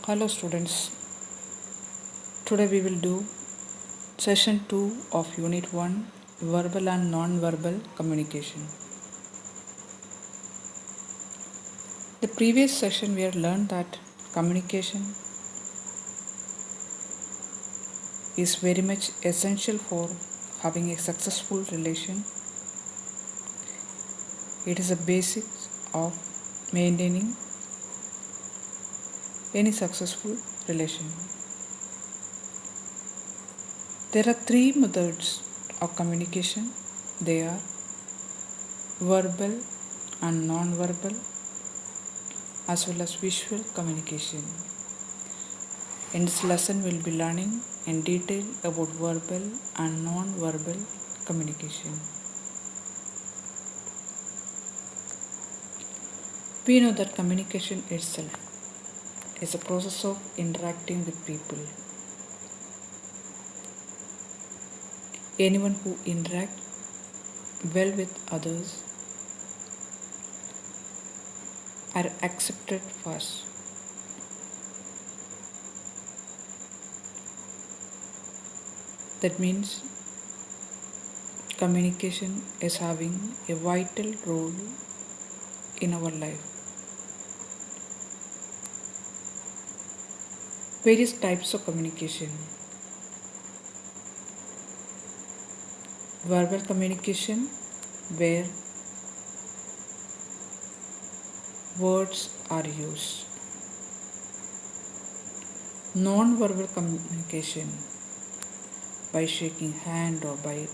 Hello students, today we will do session 2 of unit 1 verbal and non-verbal communication. The previous session we had learned that communication is very much essential for having a successful relation. It is a basic of maintaining any successful relation. There are three methods of communication. They are verbal and non-verbal as well as visual communication. In this lesson, we will be learning in detail about verbal and non-verbal communication. We know that communication itself is a process of interacting with people. Anyone who interacts well with others are accepted first. That means communication is having a vital role in our life. Various types of communication. Verbal communication, where words are used. Non-verbal communication, by shaking hand or by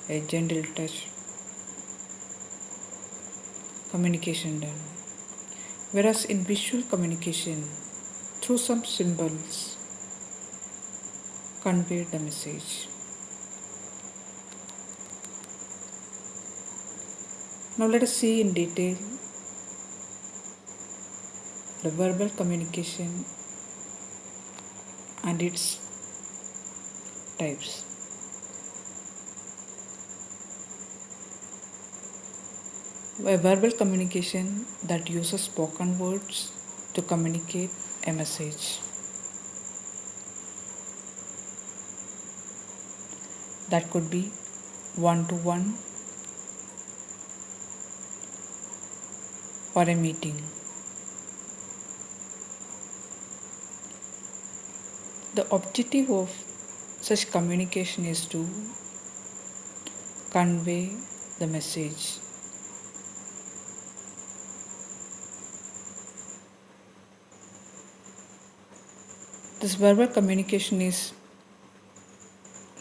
a gentle touch, communication done. Whereas in visual communication, through some symbols, convey the message. Now let us see in detail the verbal communication and its types. A verbal communication that uses spoken words to communicate a message. That could be one-to-one or a meeting. The objective of such communication is to convey the message. This verbal communication is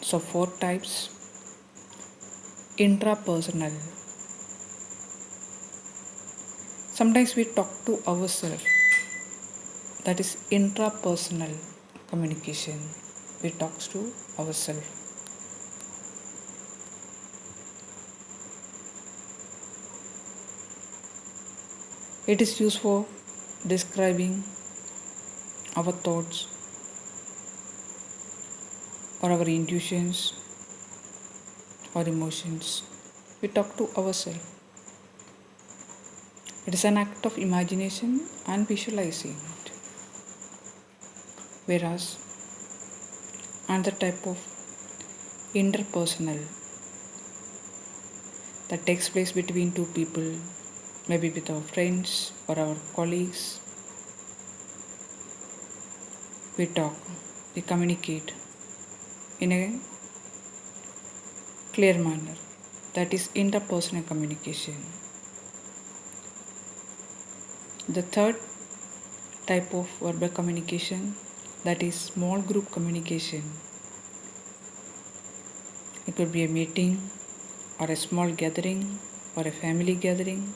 so 4 types. Intrapersonal. Sometimes we talk to ourselves. That is intrapersonal communication. We talk to ourselves. It is used for describing our thoughts or our intuitions or emotions. We talk to ourselves. It is an act of imagination and visualizing it. Whereas another type of interpersonal that takes place between two people, maybe with our friends or our colleagues. We talk, we communicate in a clear manner. That is interpersonal communication. The third type of verbal communication, that is small group communication. It could be a meeting or a small gathering or a family gathering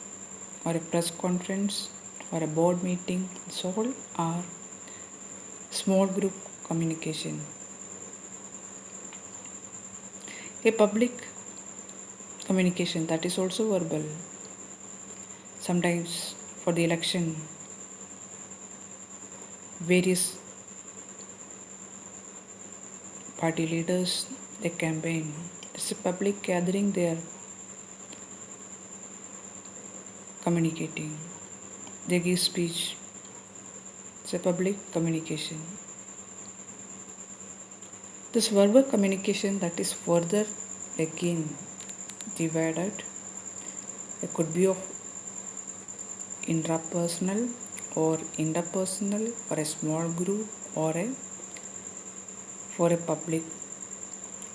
or a press conference or a board meeting. It's all are small group communication. A public communication, that is also verbal. Sometimes for the election, various party leaders, they campaign. It's a public gathering, they are communicating. They give speech It's a public communication. This verbal communication that is further again divided. It could be of intrapersonal or interpersonal or a small group or for a public,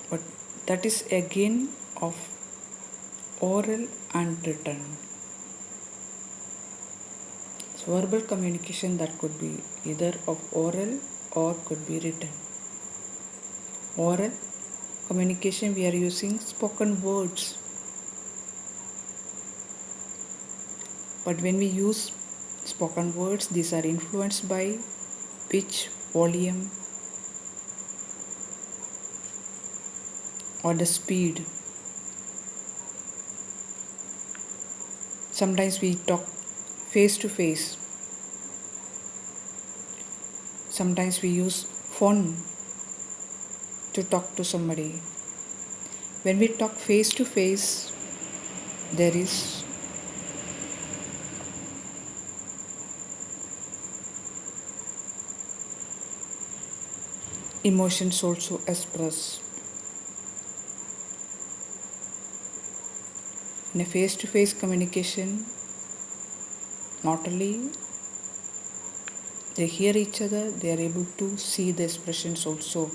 but that is again of oral and written. So verbal communication that could be either of oral or could be written. Oral communication, we are using spoken words, but when we use spoken words, these are influenced by pitch, volume, or the speed. Sometimes we talk face to face. Sometimes we use phone to talk to somebody. When we talk face to face, there is emotions also expressed. In a face-to-face communication, not only they hear each other, they are able to see the expressions also.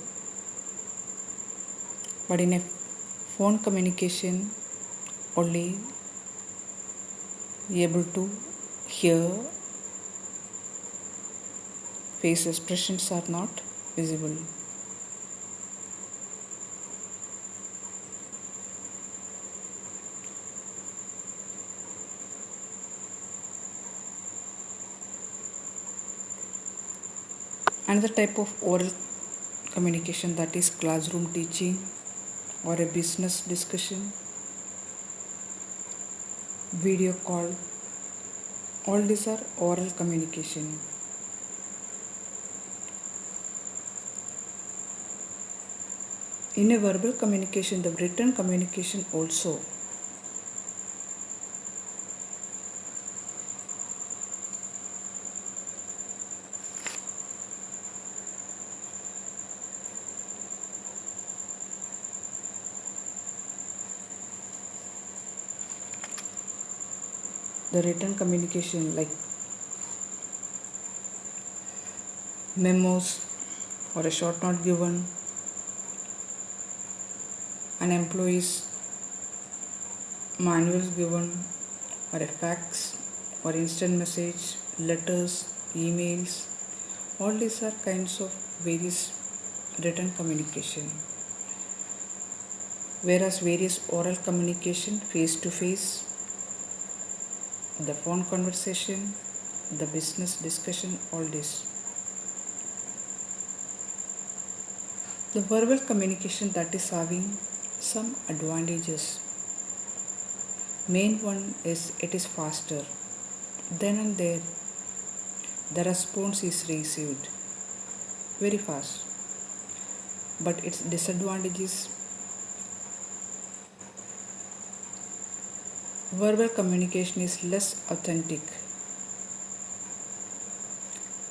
But in a phone communication, only able to hear, face expressions are not visible. Another type of oral communication, that is classroom teaching or a business discussion, video call, all these are oral communication. In a verbal communication, the written communication also. The written communication like memos or a short note given, an employee's manuals given, or a fax or instant message, letters, emails, all these are kinds of various written communication. Whereas various oral communication, face to face, the phone conversation, the business discussion, all this. The verbal communication that is having some advantages. Main one is it is faster. Then and there, the response is received very fast. But its disadvantages, verbal communication is less authentic.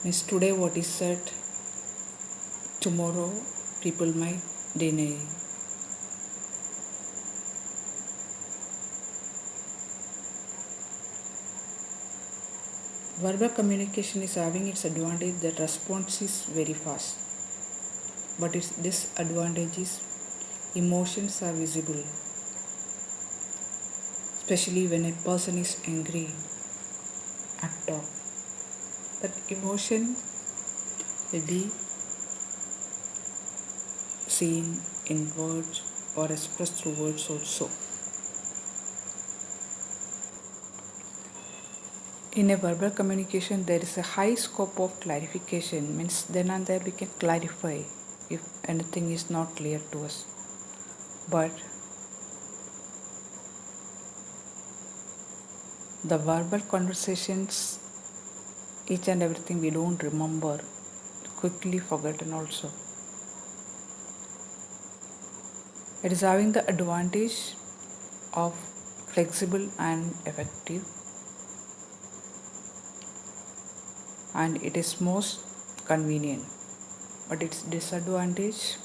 Means today what is said, tomorrow people might deny. Verbal communication is having its advantage that response is very fast. But its disadvantage is emotions are visible. Especially when a person is angry at talk. That emotion will be seen in words or expressed through words also. In a verbal communication, there is a high scope of clarification, means then and there we can clarify if anything is not clear to us. But the verbal conversations, each and everything we don't remember, quickly forgotten also. It is having the advantage of flexible and effective. and it is most convenient, but its disadvantage,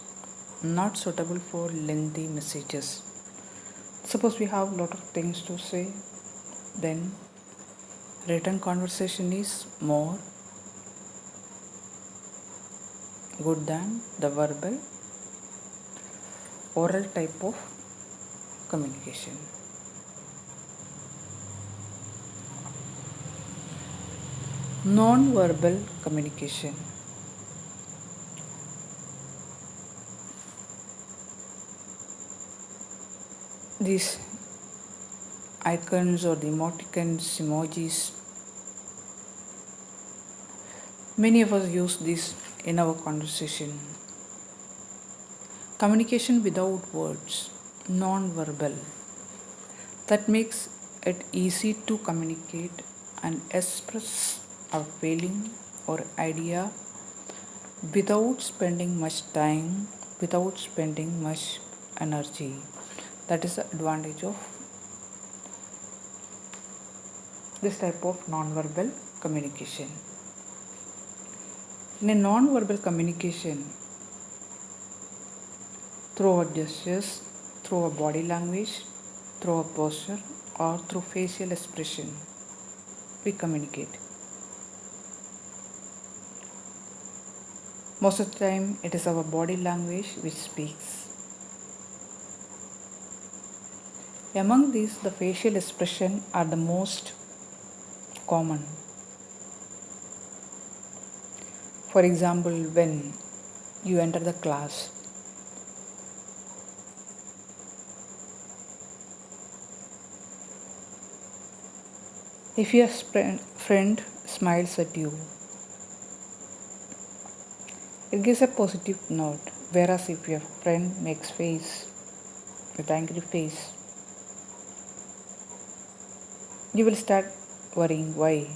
not suitable for lengthy messages. Suppose we have a lot of things to say, then written conversation is more good than the verbal oral type of communication. Non-verbal communication. These icons or the emoticons, emojis, many of us use this in our conversation. Communication without words, non-verbal. That makes it easy to communicate and express our feeling or idea without spending much time, without spending much energy. That is the advantage of this type of non-verbal communication. In a non-verbal communication, through our gestures, through our body language, through our posture, or through facial expression, we communicate. Most of the time, it is our body language which speaks. Among these, the facial expression are the most common. For example, when you enter the class, if your friend smiles at you, it gives a positive note. Whereas if your friend makes face with angry face, you will start worrying why.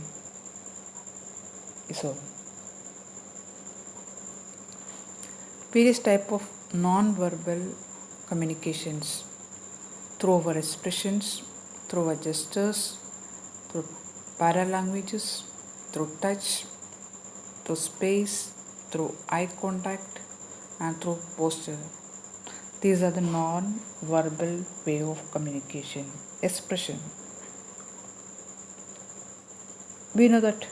So, various type of non-verbal communications through our expressions, through our gestures, through paralanguages, through touch, through space, through eye contact, and through posture. These are the non-verbal way of communication, expression. We know that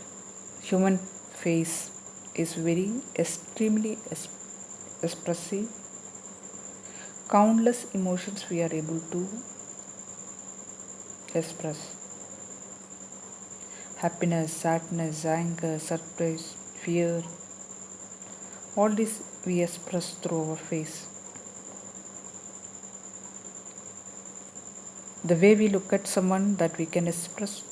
human face is very extremely expressive. Countless emotions we are able to express. Happiness, sadness, anger, surprise, fear. All this we express through our face. The way we look at someone, that we can express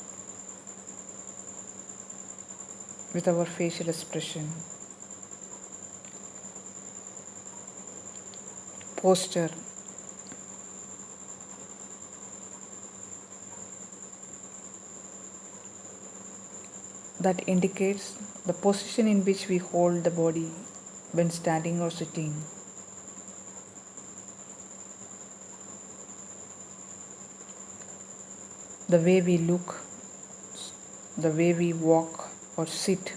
with our facial expression. Posture. That indicates the position in which we hold the body when standing or sitting. The way we look, the way we walk or sit.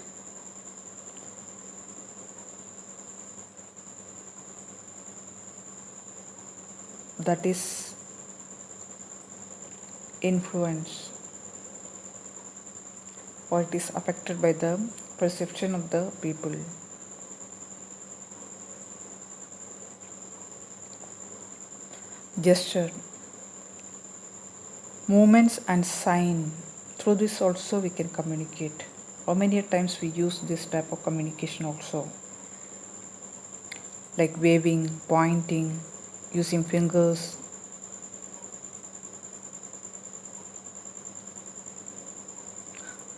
That is influenced, or it is affected by the perception of the people. Gesture, movements and sign. Through this also we can communicate. How many times we use this type of communication also, like waving, pointing, using fingers.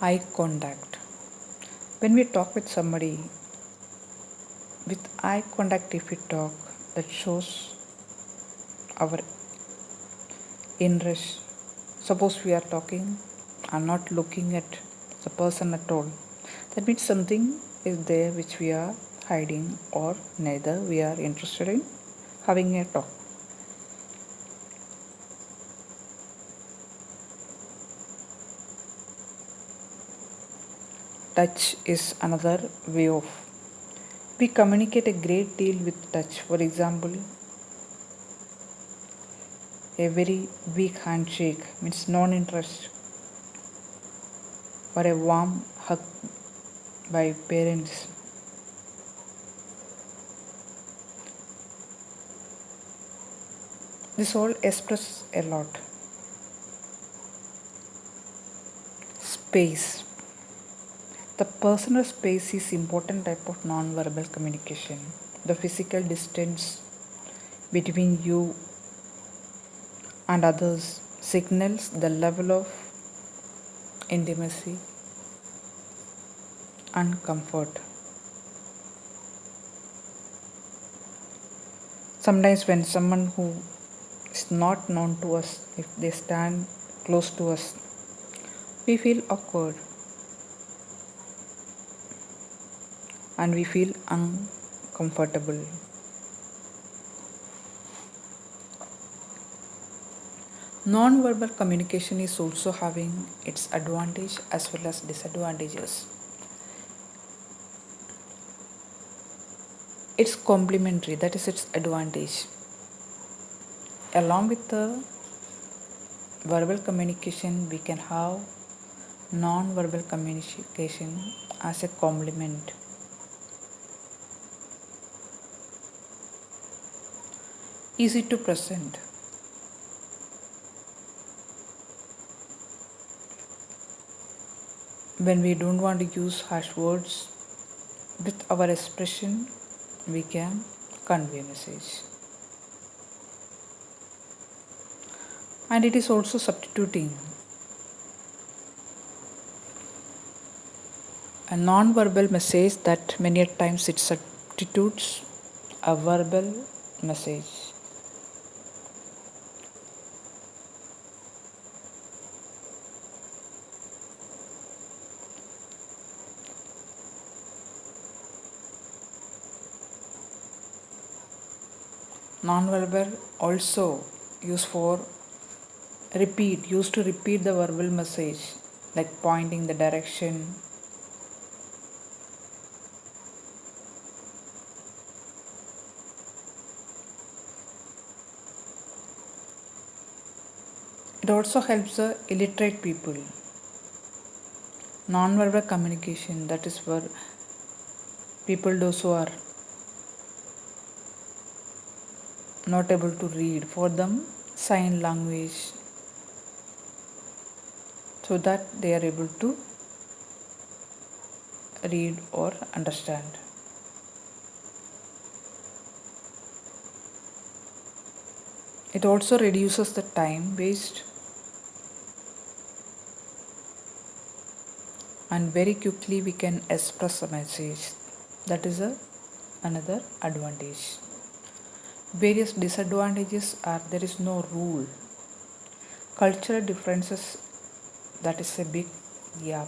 Eye contact. When we talk with somebody, with eye contact if we talk, that shows our interest. Suppose we are talking and not looking at the person at all, that means something is there which we are hiding, or neither we are interested in having a talk. touch is another way of. We communicate a great deal with touch. For example, a very weak handshake means non interest, or a warm hug by parents. This all expresses a lot. Space. The personal space is important type of non-verbal communication. The physical distance between you and others signals the level of intimacy and comfort. Sometimes when someone who is not known to us, if they stand close to us, we feel awkward and we feel uncomfortable. Non-verbal communication is also having its advantage as well as disadvantages. It's complementary, that is its advantage. Along with the verbal communication, we can have non-verbal communication as a complement. Easy to present. When we don't want to use harsh words, with our expression, we can convey a message. And it is also substituting. A non-verbal message that many a times it substitutes a verbal message. Non-verbal also used to repeat the verbal message, like pointing the direction. It also helps the illiterate people. Non-verbal communication, that is for people those who are not able to read, for them sign language, so that they are able to read or understand. It also reduces the time waste and very quickly we can express a message. That is another advantage. Various disadvantages are there is no rule. Cultural differences, that is a big gap.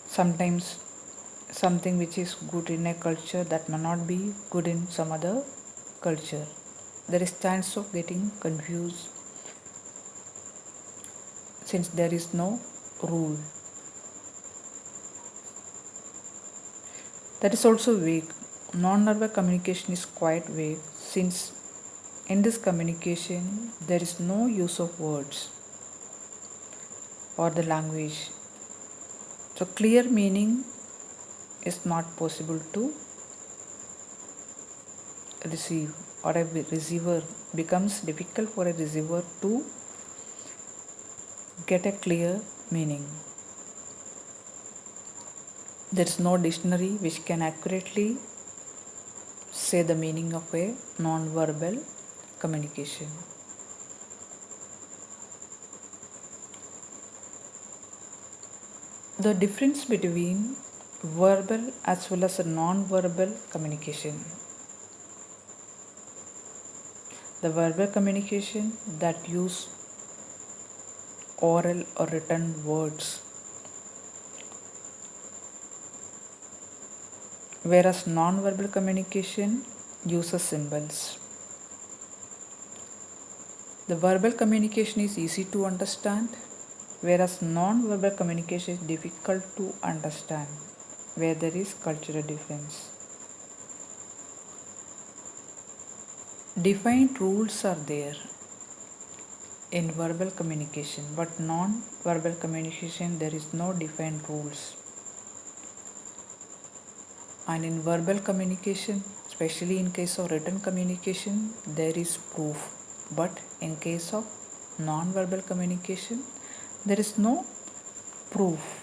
Sometimes something which is good in a culture that may not be good in some other culture. There is chance of getting confused since there is no rule. That is also vague. Non-verbal communication is quite vague since in this communication there is no use of words or the language. So clear meaning is not possible to receive, or a receiver becomes difficult for a receiver to get a clear meaning. There is no dictionary which can accurately say the meaning of a non-verbal communication. The difference between verbal as well as a non-verbal communication. The verbal communication that use oral or written words, whereas non-verbal communication uses symbols. The verbal communication is easy to understand whereas non-verbal communication is difficult to understand where there is cultural difference. Defined rules are there in verbal communication, but non-verbal communication there is no defined rules. And in verbal communication, especially in case of written communication, there is proof, but in case of non-verbal communication there is no proof.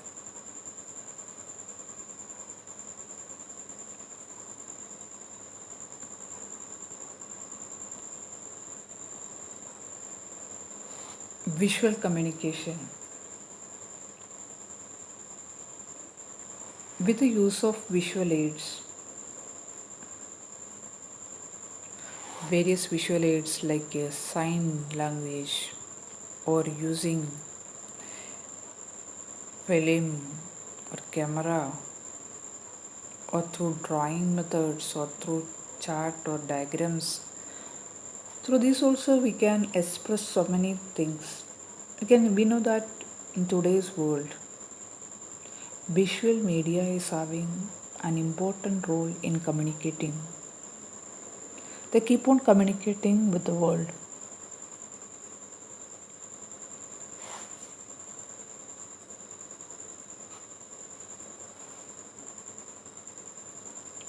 Visual communication. With the use of visual aids, various visual aids like a sign language or using film or camera or through drawing methods or through chart or diagrams, through this also we can express so many things. Again, we know that in today's world visual media is having an important role in communicating. They keep on communicating with the world.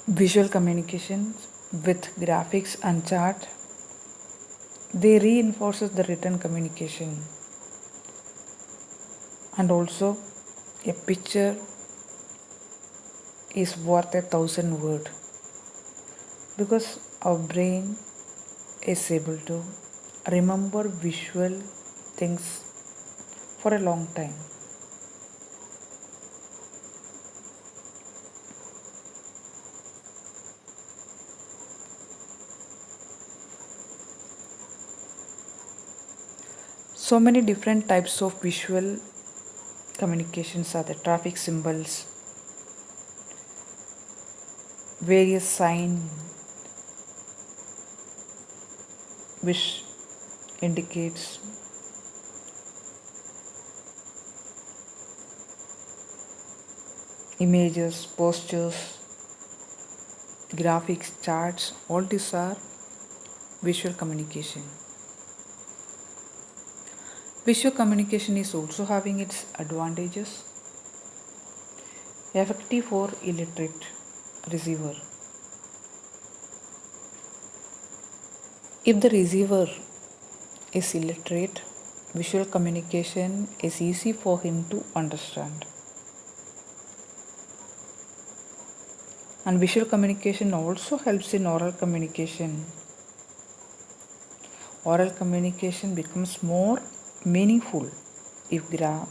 Visual communications with graphics and chart, they reinforces the written communication. And also a picture is worth 1,000 words, because our brain is able to remember visual things for a long time. So many different types of visual communications are the traffic symbols, various sign which indicates images, postures, graphics, charts, all these are visual communication. Visual communication is also having its advantages. Effective for illiterate receiver. If the receiver is illiterate, visual communication is easy for him to understand. And visual communication also helps in oral communication. Oral communication becomes more meaningful if graph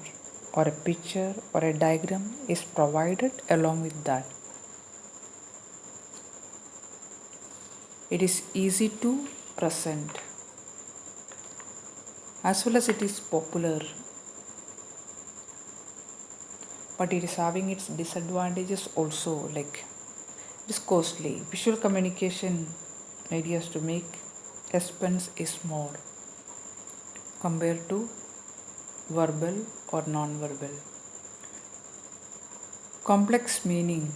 or a picture or a diagram is provided along with that. It is easy to present as well as it is popular, but it is having its disadvantages also, like it is costly. Visual communication ideas to make expense is more compared to verbal or non-verbal. Complex meaning,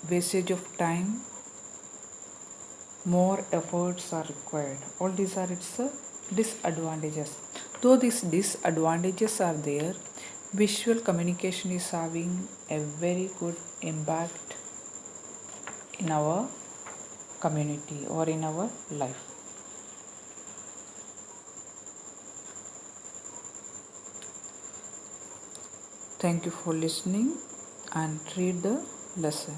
wastage of time, more efforts are required. All these are its disadvantages. Though these disadvantages are there, visual communication is having a very good impact in our community or in our life. Thank you for listening and read the lesson.